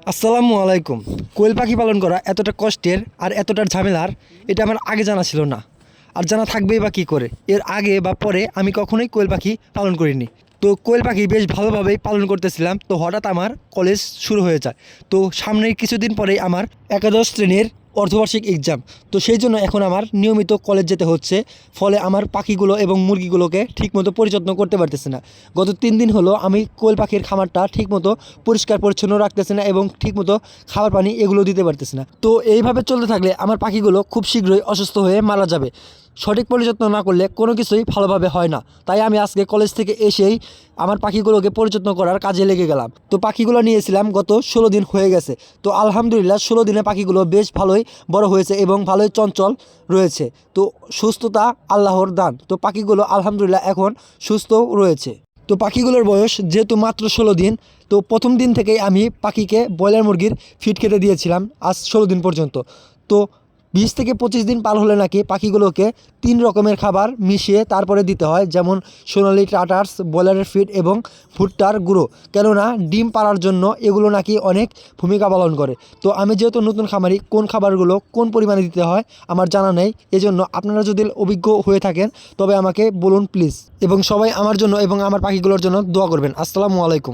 আসসালামু আলাইকুম। কোয়েল পাখি পালন করা এতটা কষ্টের আর এতটা ঝামেলার এটা আমার আগে জানা ছিল না, আর জানা থাকবেই বা কী করে। এর আগে বা পরে আমি কখনোই কোয়েল পাখি পালন করিনি। তো কোয়েল পাখি বেশ ভালোভাবেই পালন করতেছিলাম, তো হঠাৎ আমার কলেজ শুরু হয়ে যায়। তো সামনের কিছুদিন পরেই আমার একাদশ শ্রেণীর অর্ধবার্ষিক এক্সাম। তো সেই জন্য এখন আমার নিয়মিত কলেজ যেতে হচ্ছে, ফলে আমার পাখিগুলো এবং মুরগিগুলোকে ঠিকমতো পরিযত্ন করতে পারতেছি না। গত 3 দিন হলো আমি কোয়েল পাখির খামারটা ঠিকমতো পরিষ্কার পরিচ্ছন্ন রাখতেছি না এবং ঠিকমতো খাবার পানি এগুলো দিতে পারতেছি না। তো এইভাবে চলতে থাকলে আমার পাখিগুলো খুব শীঘ্রই অসুস্থ হয়ে মারা যাবে। সঠিক পরিযত্ন না করলে কোনো কিছুই ভালোভাবে হয় না। তাই আমি আজকে কলেজ থেকে এসেই আমার পাখিগুলোকে পরিযত্ন করার কাজে লেগে গেলাম। তো পাখিগুলো নিয়েছিলাম গত 16 দিন হয়ে গেছে। তো আলহামদুলিল্লাহ 16 দিনে পাখিগুলো বেশ ভালোই বড় হয়েছে এবং ভালোই চঞ্চল রয়েছে। তো সুস্থতা আল্লাহর দান। তো পাখিগুলো আলহামদুলিল্লাহ এখন সুস্থ রয়েছে। তো পাখিগুলোর বয়স যেহেতু মাত্র 16 দিন, তো প্রথম দিন থেকেই আমি পাখিকে ব্রয়লার মুরগির ফিড খেতে দিয়েছিলাম আজ 16 দিন পর্যন্ত। তো 20 থেকে 25 দিন পার হলে নাকি পাখিগুলোকে 3 রকমের খাবার মিশিয়ে তারপরে দিতে হয়, যেমন সোনালি টাটার্স, ব্রয়লারের ফিড এবং ভুট্টার গুঁড়ো। কেননা ডিম পাড়ার জন্য এগুলো নাকি অনেক ভূমিকা পালন করে। তো আমি যেহেতু নতুন খামারি, কোন খাবারগুলো কোন পরিমাণে দিতে হয় আমার জানা নেই। এজন্য আপনারা যদি অভিজ্ঞ হয়ে থাকেন তবে আমাকে বলুন প্লিজ, এবং সবাই আমার জন্য এবং আমার পাখিগুলোর জন্য দোয়া করবেন। আসসালামু আলাইকুম।